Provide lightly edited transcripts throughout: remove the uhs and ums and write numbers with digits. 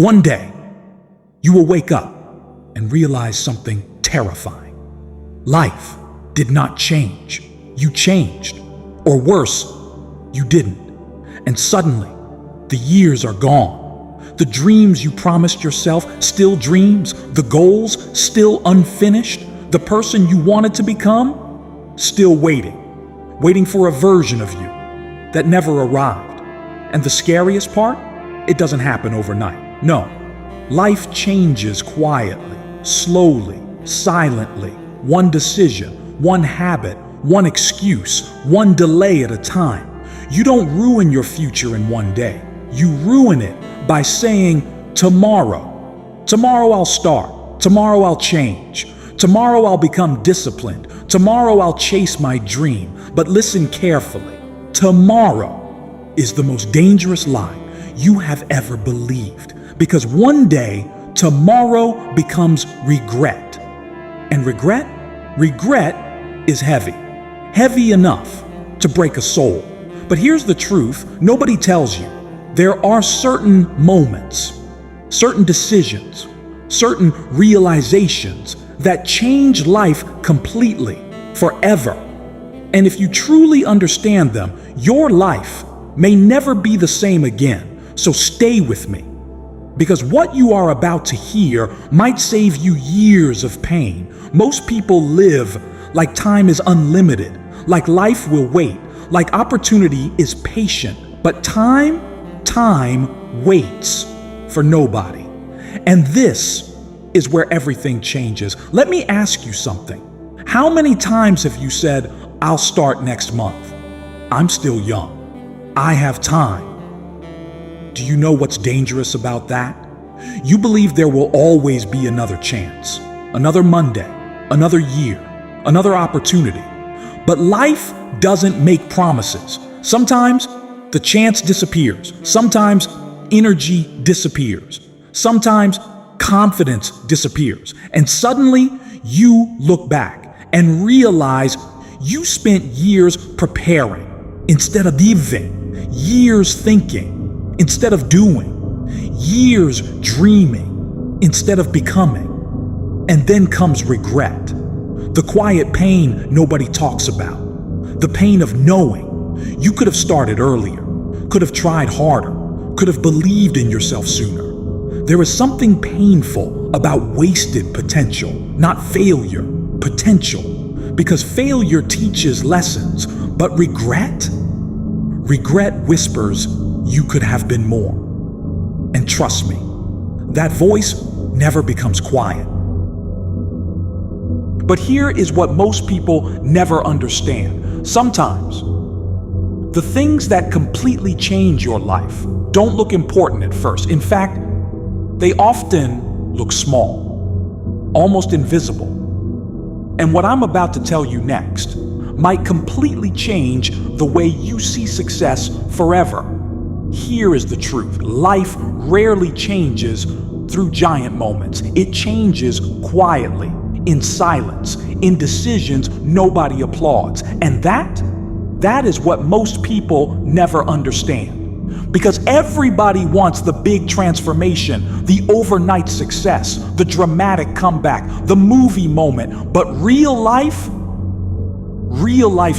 One day, you will wake up and realize something terrifying. Life did not change. You changed. Or worse, you didn't. And suddenly, the years are gone. The dreams you promised yourself, still dreams. The goals, still unfinished. The person you wanted to become, still waiting. Waiting for a version of you that never arrived. And the scariest part? It doesn't happen overnight. No, life changes quietly, slowly, silently, one decision, one habit, one excuse, one delay at a time. You don't ruin your future in one day. You ruin it by saying, tomorrow. Tomorrow I'll start. Tomorrow I'll change. Tomorrow I'll become disciplined. Tomorrow I'll chase my dream. But listen carefully. Tomorrow is the most dangerous lie you have ever believed. Because one day, tomorrow becomes regret. And regret is heavy. Heavy enough to break a soul. But here's the truth, nobody tells you. There are certain moments, certain decisions, certain realizations that change life completely, forever. And if you truly understand them, your life may never be the same again. So stay with me. Because what you are about to hear might save you years of pain. Most people live like time is unlimited, like life will wait, like opportunity is patient. But time waits for nobody. And this is where everything changes. Let me ask you something. How many times have you said, I'll start next month? I'm still young. I have time. Do you know what's dangerous about that? You believe there will always be another chance, another Monday, another year, another opportunity. But life doesn't make promises. Sometimes the chance disappears. Sometimes energy disappears. Sometimes confidence disappears. And suddenly you look back and realize you spent years preparing instead of living, years thinking instead of doing, years dreaming instead of becoming. And then comes regret, the quiet pain nobody talks about, the pain of knowing you could have started earlier, could have tried harder, could have believed in yourself sooner. There is something painful about wasted potential, not failure, potential, because failure teaches lessons, but regret whispers, you could have been more. And trust me, that voice never becomes quiet. But here is what most people never understand. Sometimes, the things that completely change your life don't look important at first. In fact, they often look small, almost invisible. And what I'm about to tell you next might completely change the way you see success forever. Here is the truth. Life rarely changes through giant moments. It changes quietly, in silence, in decisions nobody applauds. And that is what most people never understand. Because everybody wants the big transformation, the overnight success, the dramatic comeback, the movie moment. But real life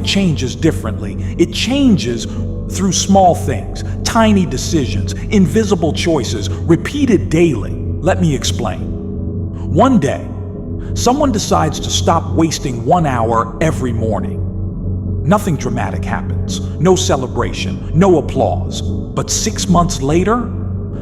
changes differently. It changes through small things, tiny decisions, invisible choices, repeated daily. Let me explain. One day, someone decides to stop wasting 1 hour every morning. Nothing dramatic happens, no celebration, no applause. But 6 months later,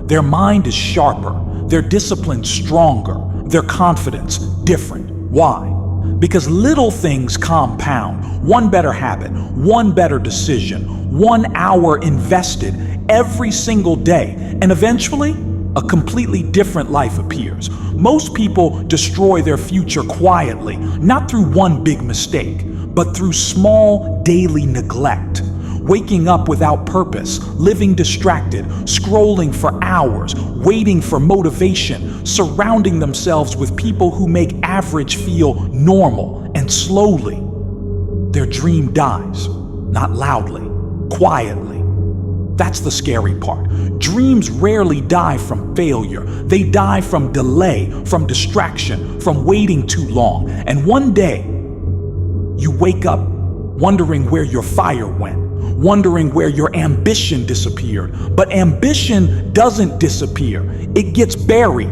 their mind is sharper, their discipline stronger, their confidence different. Why? Because little things compound. One better habit, one better decision, 1 hour invested every single day, and eventually, a completely different life appears. Most people destroy their future quietly, not through one big mistake, but through small daily neglect. Waking up without purpose, living distracted, scrolling for hours, waiting for motivation, surrounding themselves with people who make average feel normal, and slowly, their dream dies, not loudly, quietly. That's the scary part. Dreams rarely die from failure. They die from delay, from distraction, from waiting too long. And one day, you wake up wondering where your fire went, wondering where your ambition disappeared. But ambition doesn't disappear. It gets buried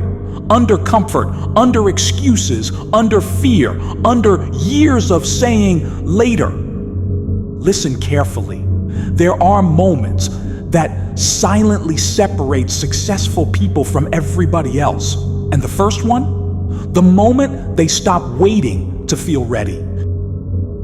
under comfort, under excuses, under fear, under years of saying later. Listen carefully. There are moments that silently separate successful people from everybody else. And the first one, the moment they stop waiting to feel ready.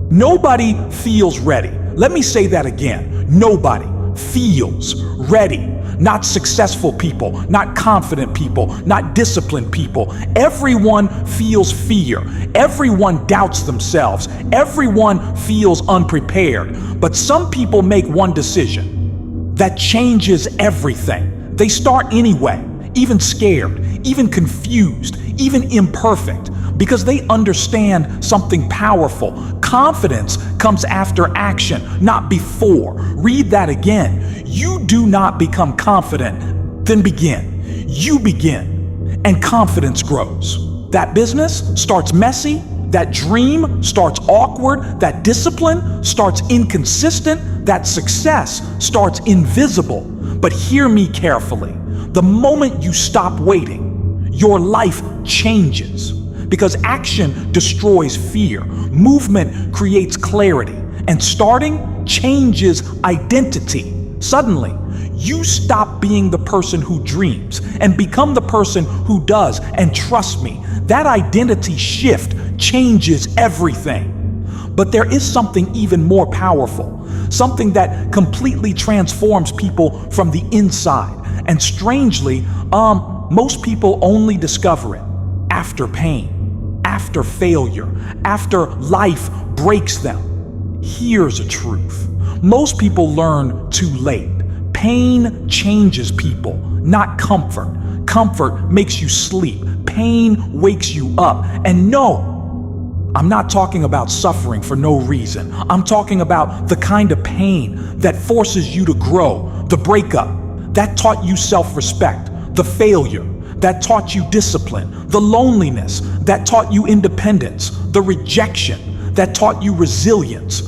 Nobody feels ready. Let me say that again. Nobody feels ready. Not successful people, not confident people, not disciplined people. Everyone feels fear. Everyone doubts themselves. Everyone feels unprepared. But some people make one decision that changes everything. They start anyway, even scared, even confused, even imperfect, because they understand something powerful. Confidence comes after action, not before. Read that again. You do not become confident, then begin. You begin, and confidence grows. That business starts messy. That dream starts awkward. That discipline starts inconsistent. That success starts invisible. But hear me carefully. The moment you stop waiting, your life changes. Because action destroys fear, movement creates clarity, and starting changes identity. Suddenly, you stop being the person who dreams and become the person who does. And trust me, that identity shift changes everything. But there is something even more powerful, something that completely transforms people from the inside. And strangely, most people only discover it after pain, after failure, after life breaks them. Here's a truth. Most people learn too late. Pain changes people, not comfort. Comfort makes you sleep. Pain wakes you up. And no, I'm not talking about suffering for no reason. I'm talking about the kind of pain that forces you to grow. The breakup that taught you self-respect. The failure that taught you discipline. The loneliness that taught you independence. The rejection that taught you resilience.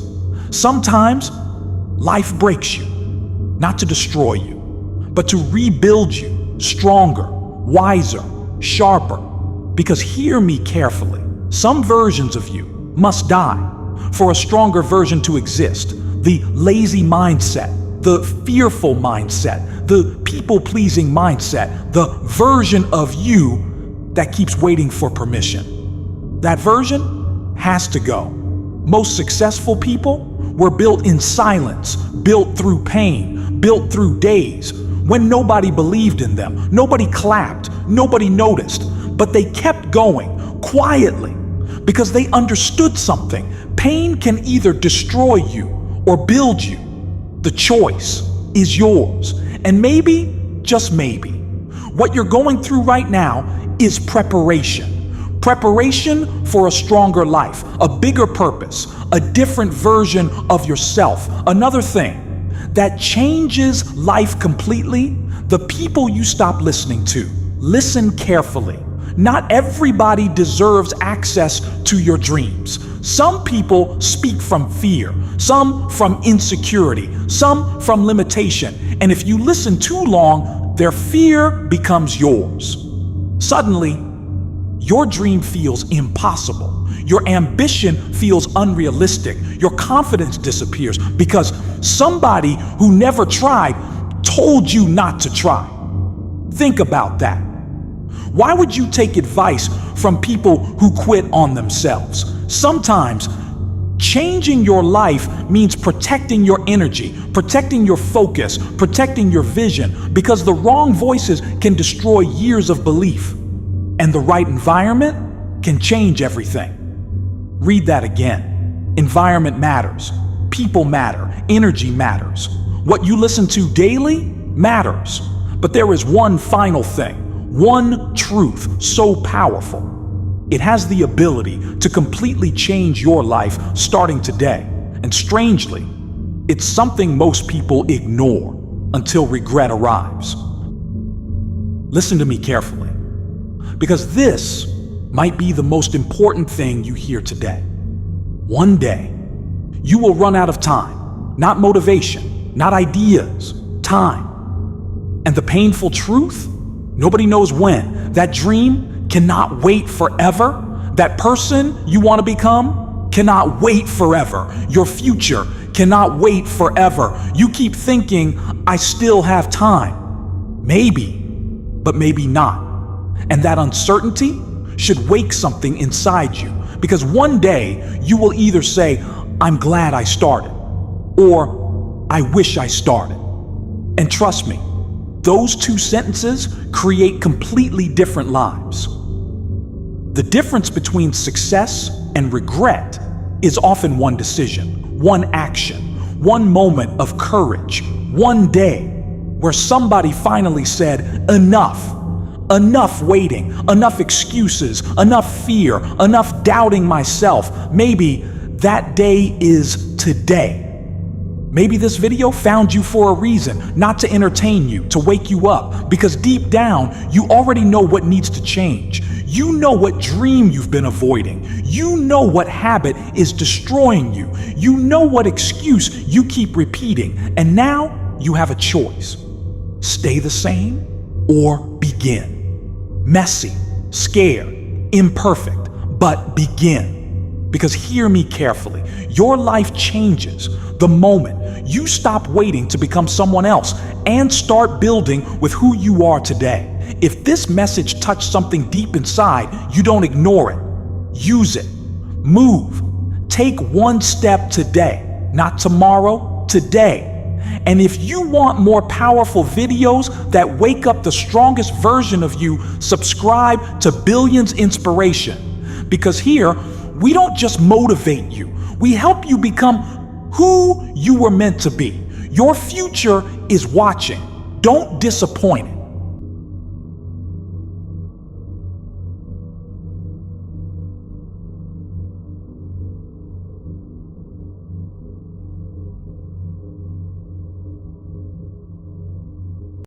Sometimes life breaks you, not to destroy you, but to rebuild you stronger, wiser, sharper. Because hear me carefully, some versions of you must die for a stronger version to exist. The lazy mindset, the fearful mindset, the people-pleasing mindset, the version of you that keeps waiting for permission. That version has to go. Most successful people were built in silence, built through pain, built through days when nobody believed in them, nobody clapped, nobody noticed, but they kept going quietly because they understood something. Pain can either destroy you or build you. The choice is yours. And maybe, just maybe, what you're going through right now is preparation. Preparation for a stronger life, a bigger purpose, a different version of yourself. Another thing that changes life completely, the people you stop listening to. Listen carefully. Not everybody deserves access to your dreams. Some people speak from fear, some from insecurity, some from limitation. And if you listen too long, their fear becomes yours. Suddenly, your dream feels impossible. Your ambition feels unrealistic. Your confidence disappears because somebody who never tried told you not to try. Think about that. Why would you take advice from people who quit on themselves? Sometimes changing your life means protecting your energy, protecting your focus, protecting your vision, because the wrong voices can destroy years of belief. And the right environment can change everything. Read that again. Environment matters. People matter. Energy matters. What you listen to daily matters. But there is one final thing. One truth so powerful. It has the ability to completely change your life starting today. And strangely, it's something most people ignore. until regret arrives. Listen to me carefully, because this might be the most important thing you hear today. One day, you will run out of time, not motivation, not ideas, time. And the painful truth? Nobody knows when. That dream cannot wait forever. That person you want to become cannot wait forever. Your future cannot wait forever. You keep thinking, I still have time. Maybe, but maybe not. And that uncertainty should wake something inside you, because one day you will either say, I'm glad I started, or I wish I started. And trust me, those two sentences create completely different lives. The difference between success and regret is often one decision, one action, one moment of courage, one day where somebody finally said, enough. Enough waiting, enough excuses, enough fear, enough doubting myself. Maybe that day is today. Maybe this video found you for a reason, not to entertain you, to wake you up, because deep down, you already know what needs to change. You know what dream you've been avoiding. You know what habit is destroying you. You know what excuse you keep repeating. And now you have a choice. Stay the same or begin. Messy, scared, imperfect, but begin. Because hear me carefully, your life changes the moment you stop waiting to become someone else and start building with who you are today. If this message touched something deep inside, you don't ignore it. Use it. Move. Take one step today, not tomorrow, today. And if you want more powerful videos that wake up the strongest version of you, subscribe to Billions Inspiration. Because here, we don't just motivate you, we help you become who you were meant to be. Your future is watching. Don't disappoint it.